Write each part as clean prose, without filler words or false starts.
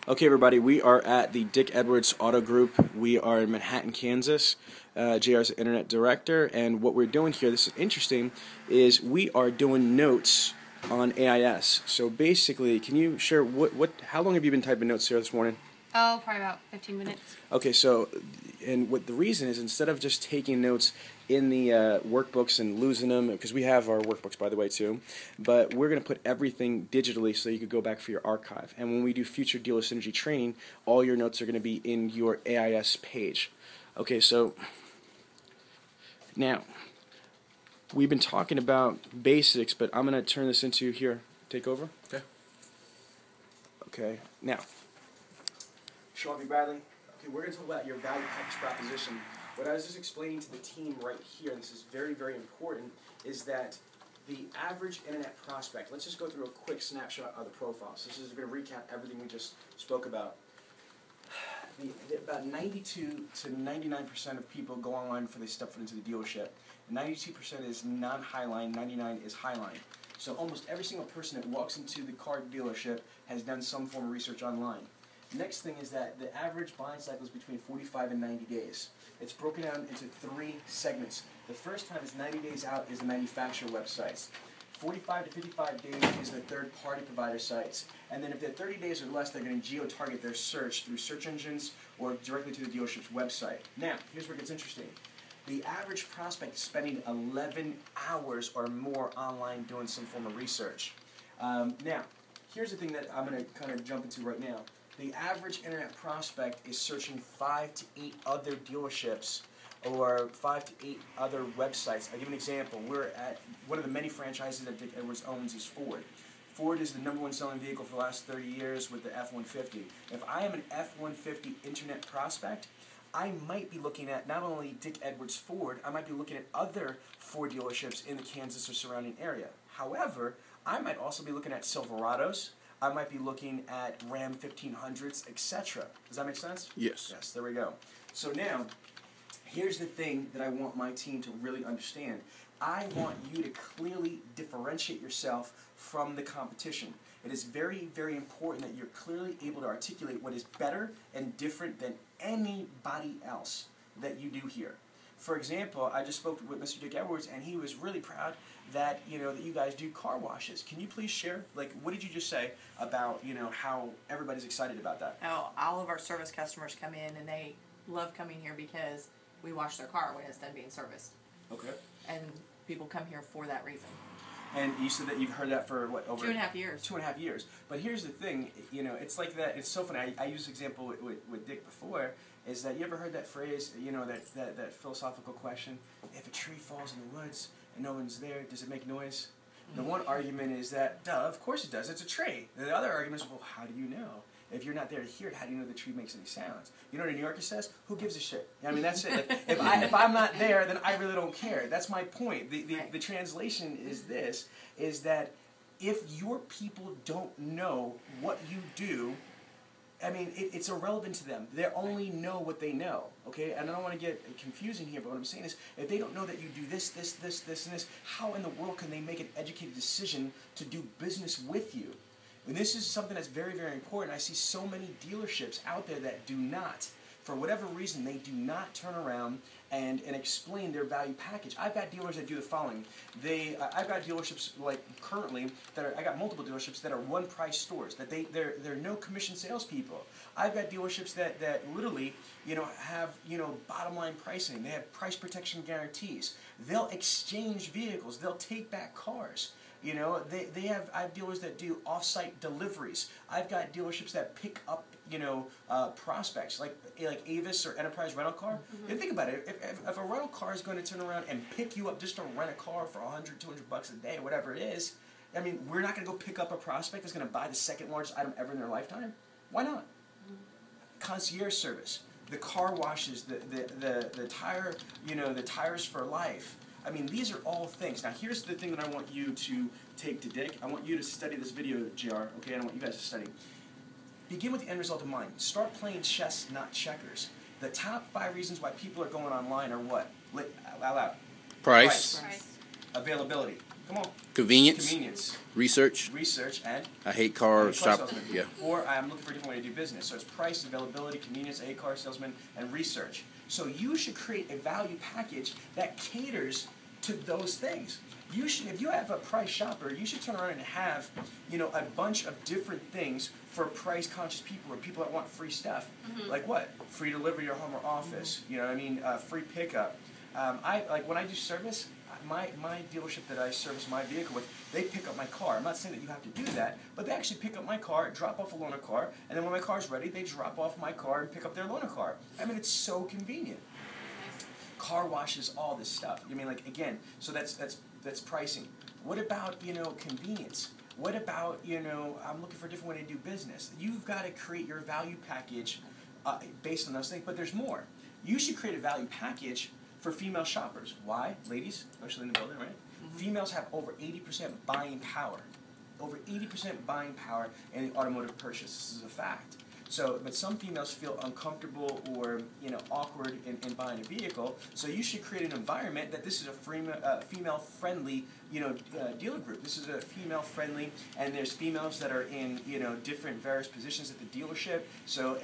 Okay, everybody, we are at the Dick Edwards Auto Group. We are in Manhattan, Kansas. JR's the internet director, and what we're doing here, this is interesting, is we are doing notes on AIS. So basically, can you share how long have you been typing notes here this morning? Oh, probably about 15 minutes. Okay, so, and what the reason is, instead of just taking notes in the workbooks and losing them, because we have our workbooks, by the way, too, but we're going to put everything digitally so you could go back for your archive. And when we do future dealer synergy training, all your notes are going to be in your AIS page. Okay, so now, we've been talking about basics, but I'm going to turn this into here. Take over. Okay. Okay, now, Sean B. Bradley. Okay, we're going to talk about your value package proposition. What I was just explaining to the team right here, and this is very, very important, is that the average internet prospect, let's just go through a quick snapshot of the profiles. This is going to recap everything we just spoke about. About 92 to 99% of people go online before they step foot into the dealership. 92% is non-highline, 99 is highline. So almost every single person that walks into the car dealership has done some form of research online. Next thing is that the average buying cycle is between 45 and 90 days. It's broken down into 3 segments. The first time is 90 days out is the manufacturer websites. 45 to 55 days is the third-party provider sites. And then if they're 30 days or less, they're going to geo-target their search through search engines or directly to the dealership's website. Now, here's where it gets interesting. The average prospect is spending 11 hours or more online doing some form of research. Now, here's the thing that I'm going to kind of jump into right now. The average internet prospect is searching 5 to 8 other dealerships or 5 to 8 other websites. I'll give you an example. We're at one of the many franchises that Dick Edwards owns is Ford. Ford is the #1 selling vehicle for the last 30 years with the F-150. If I am an F-150 internet prospect, I might be looking at not only Dick Edwards Ford, I might be looking at other Ford dealerships in the Kansas or surrounding area. However, I might also be looking at Silverados, I might be looking at Ram 1500s, etc. Does that make sense? Yes. Yes, there we go. So now, here's the thing that I want my team to really understand. I want you to clearly differentiate yourself from the competition. It is very, very important that you're clearly able to articulate what is better and different than anybody else that you do here. For example, I just spoke with Mr. Dick Edwards, and he was really proud that that you guys do car washes. Can you please share, what did you just say about how everybody's excited about that? Oh, all of our service customers come in and they love coming here because we wash their car when it's done being serviced. Okay. And people come here for that reason. And you said that you've heard that for what, over 2.5 years. 2.5 years. But here's the thing, it's like that. It's so funny. I used an example with Dick before. Is that you ever heard that phrase? That philosophical question: if a tree falls in the woods and no one's there, does it make noise? The one argument is that, duh, of course it does. It's a tree. And the other argument is, well, how do you know? If you're not there to hear it, how do you know the tree makes any sounds? You know what a New Yorker says? Who gives a shit? I mean, that's it. If I'm not there, then I really don't care. That's my point. The translation is this, is that if your people don't know what you do, I mean, it's irrelevant to them. They only know what they know, okay? And I don't want to get confusing here, but what I'm saying is, if they don't know that you do this, this, this, this, and this, how in the world can they make an educated decision to do business with you? And this is something that's very, very important. I see so many dealerships out there that do not. For whatever reason, they do not turn around and explain their value package. I've got dealers that do the following. I've got dealerships currently I got multiple dealerships that are one-price stores. That they're no commission salespeople. I've got dealerships that literally have bottom line pricing. They have price protection guarantees. They'll exchange vehicles. They'll take back cars. I have dealers that do off-site deliveries. I've got dealerships that pick up, prospects like Avis or Enterprise Rental Car. Mm-hmm. And think about it. If a rental car is going to turn around and pick you up just to rent a car for $100, $200 a day, or whatever it is, I mean, we're not going to go pick up a prospect that's going to buy the second largest item ever in their lifetime. Why not? Mm-hmm. Concierge service, the car washes, the tire, the tires for life. I mean, these are all things. Now, here's the thing that I want you to take to Dick. I want you to study this video, JR, okay? And I want you guys to study. Begin with the end result in mind. Start playing chess, not checkers. The top 5 reasons why people are going online are what? Out loud. Price. Availability. Come on. Convenience. Convenience. Research. Research and I hate car shop. salesman. Yeah. Or I'm looking for a different way to do business. So it's price, availability, convenience, a car salesman, and research. So you should create a value package that caters to those things. You should, if you have a price shopper, you should turn around and have, a bunch of different things for price-conscious people or people that want free stuff. Like what? Free delivery to your home or office. You know what I mean? Free pickup. When I do service, my dealership that I service my vehicle with, they pick up my car. I'm not saying that you have to do that, but they actually pick up my car, drop off a loaner car, and then when my car's ready, they drop off my car and pick up their loaner car. I mean, it's so convenient. Car washes, all this stuff. I mean, again, so that's pricing. What about, convenience? What about, I'm looking for a different way to do business? You've got to create your value package based on those things, but there's more. You should create a value package for female shoppers. Why? Ladies, especially in the building, right? Females have over 80% buying power. Over 80% buying power in the automotive purchase. This is a fact. So, but some females feel uncomfortable or awkward in buying a vehicle. So you should create an environment that this is a female-friendly dealer group. This is a female-friendly, and there's females that are in different various positions at the dealership. So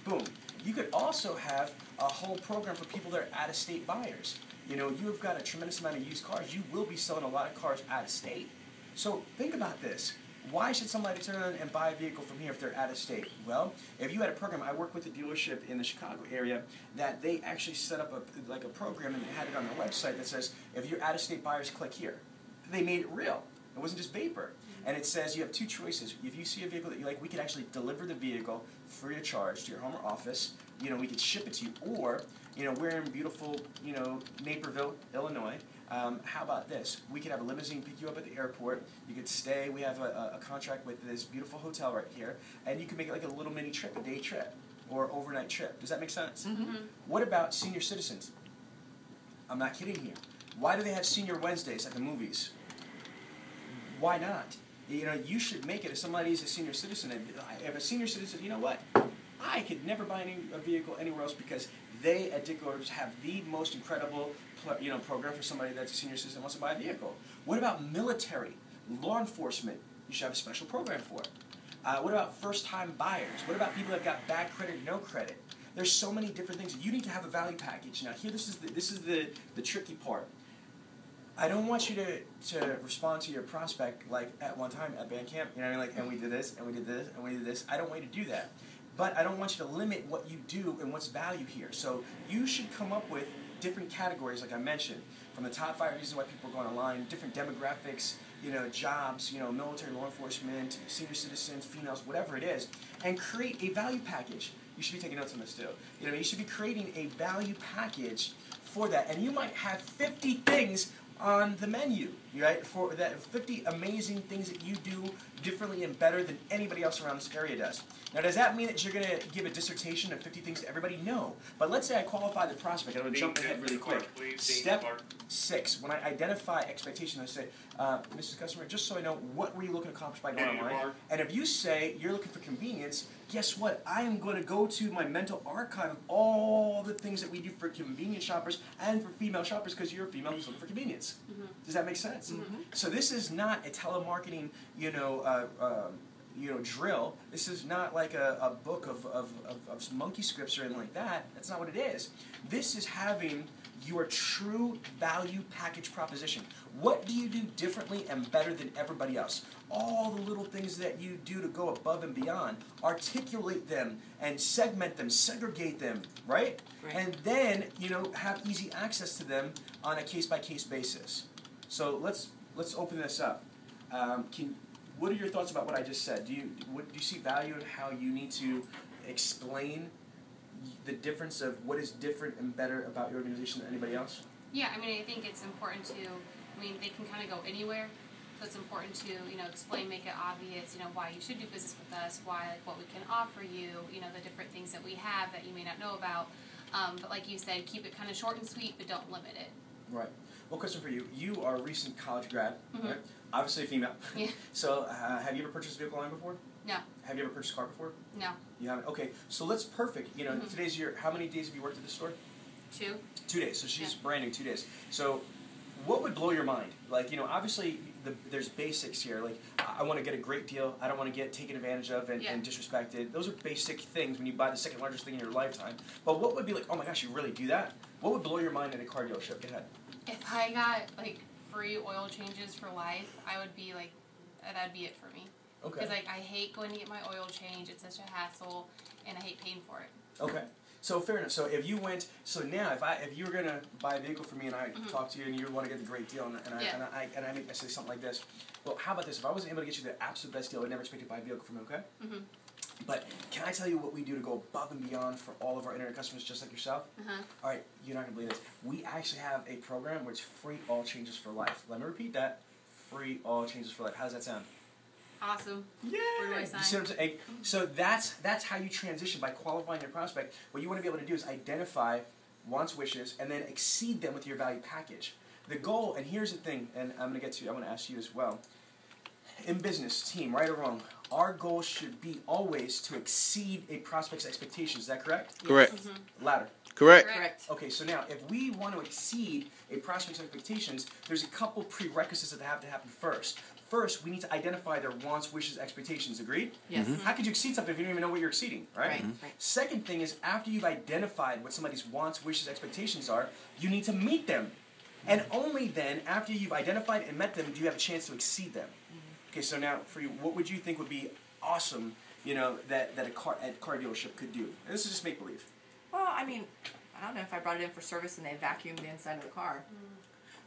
boom. You could also have a whole program for people that are out-of-state buyers. You've got a tremendous amount of used cars. You will be selling a lot of cars out of state. So think about this. Why should somebody turn around and buy a vehicle from here if they're out of state? Well, if you had a program, I work with a dealership in the Chicago area that they actually set up a program and they had it on their website that says, if you're out of state buyers, click here. They made it real. It wasn't just vapor. And it says you have two choices. If you see a vehicle that you like, we could actually deliver the vehicle free of charge to your home or office. We could ship it to you. Or, we're in beautiful, Naperville, Illinois. How about this? We could have a limousine pick you up at the airport. You could stay. We have a contract with this beautiful hotel right here. And you can make it like a little mini trip, a day trip, or overnight trip. Does that make sense? What about senior citizens? I'm not kidding here. Why do they have Senior Wednesdays at the movies? Why not? You should make it if somebody's a senior citizen. And if a senior citizen, you know what? I could never buy a vehicle anywhere else because they at Dick Orders have the most incredible program for somebody that's a senior citizen who wants to buy a vehicle. What about military, law enforcement? You should have a special program for it. What about first-time buyers? What about people that got bad credit, no credit? There's so many different things. You need to have a value package. Now, here, this is the tricky part. I don't want you to respond to your prospect like at one time at band camp. And we did this, and we did this, and we did this. I don't want you to do that. But I don't want you to limit what you do and what's value here. So you should come up with different categories, like I mentioned, from the top 5 reasons why people are going online, different demographics, jobs, military, law enforcement, senior citizens, females, whatever it is, and create a value package. You should be taking notes on this too. You should be creating a value package for that, and you might have 50 things on the menu, right? For that 50 amazing things that you do differently and better than anybody else around this area does. Now, does that mean that you're going to give a dissertation of 50 things to everybody? No. But let's say I qualify the prospect. I'm going to jump ahead really quick. Step 6, when I identify expectation, I say, Mrs. Customer, just so I know, what were you looking to accomplish by going online? And if you say you're looking for convenience, guess what? I am going to go to my mental archive of all the things that we do for convenience shoppers and for female shoppers because you're a female who's looking for convenience. Does that make sense? So this is not a telemarketing, drill. This is not like a book of monkey scripts or anything like that. That's not what it is. This is having your true value package proposition. What do you do differently and better than everybody else? All the little things that you do to go above and beyond. Articulate them and segment them, segregate them, right? And then, have easy access to them on a case-by-case basis. So let's open this up. What are your thoughts about what I just said? Do you see value in how you need to explain the difference of what is different and better about your organization than anybody else? Yeah, I think it's important to, they can kind of go anywhere. So it's important to, explain, make it obvious, why you should do business with us, why, what we can offer you, the different things that we have that you may not know about. But like you said, keep it kind of short and sweet, but don't limit it. Right. Well, question for you. You are a recent college grad, right? Obviously a female. Yeah. So have you ever purchased a vehicle online before? No. Have you ever purchased a car before? No. You haven't? Okay. So let's perfect. Today's how many days have you worked at the store? 2. 2 days. So she's brand new, 2 days. So what would blow your mind? Like, you know, obviously there's basics here. Like, I want to get a great deal. I don't want to get taken advantage of and disrespected. Those are basic things when you buy the second largest thing in your lifetime. But what would be like, oh my gosh, you really do that? What would blow your mind at a car dealership? Go ahead. If I got like free oil changes for life, I would be like, that'd be it for me. Okay. Because like I hate going to get my oil changed. It's such a hassle, and I hate paying for it. Okay. So fair enough. So if you went, so now if you were gonna buy a vehicle for me and I talk to you and you want to get the great deal and I say something like this, well, how about this? If I wasn't able to get you the absolute best deal, I'd never expect you to buy a vehicle from me. Okay. Mm-hmm. But can I tell you what we do to go above and beyond for all of our internet customers just like yourself? All right, you're not gonna believe this. We actually have a program where it's free oil changes for life. Let me repeat that: free oil changes for life. How does that sound? Awesome. Yeah. Where do I sign? You see what I'm saying? So that's how you transition by qualifying your prospect. What you want to be able to do is identify wants, wishes, and then exceed them with your value package. The goal, and here's the thing, and I'm going to ask you as well. In business, team, right or wrong, our goal should be always to exceed a prospect's expectations. Is that correct? Correct. Mm-hmm. Louder. Correct. Correct. Okay, so now, if we want to exceed a prospect's expectations, there's a couple prerequisites that have to happen first. First, we need to identify their wants, wishes, expectations. Agreed? Yes. How could you exceed something if you don't even know what you're exceeding, right? Right. Right. Second thing is, after you've identified what somebody's wants, wishes, expectations are, you need to meet them. And only then, after you've identified and met them, do you have a chance to exceed them. Okay, so now, for you, what would you think would be awesome, you know, that a car dealership could do? And this is just make-believe. Well, I mean, I don't know if I brought it in for service and they vacuumed the inside of the car.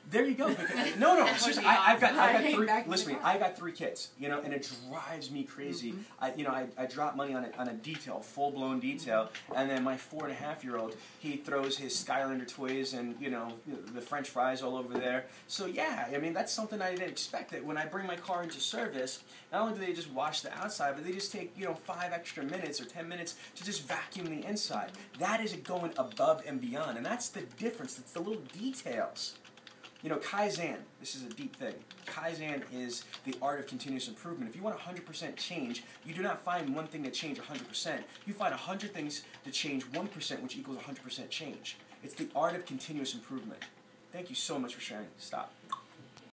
There you go. No, That seriously, would be I've got awesome. three. Back in Listen, the to me, car. I got 3 kids, you know, and it drives me crazy. I drop money on a detail, full blown detail, and then my 4.5-year-old, he throws his Skylander toys and you know the French fries all over there. So yeah, I mean that's something I didn't expect. That when I bring my car into service, not only do they just wash the outside, but they just take 5 extra minutes or 10 minutes to just vacuum the inside. That is going above and beyond, and that's the difference. It's the little details. You know, Kaizen, this is a deep thing. Kaizen is the art of continuous improvement. If you want 100% change, you do not find one thing to change 100%. You find 100 things to change 1%, which equals 100% change. It's the art of continuous improvement. Thank you so much for sharing. Stop.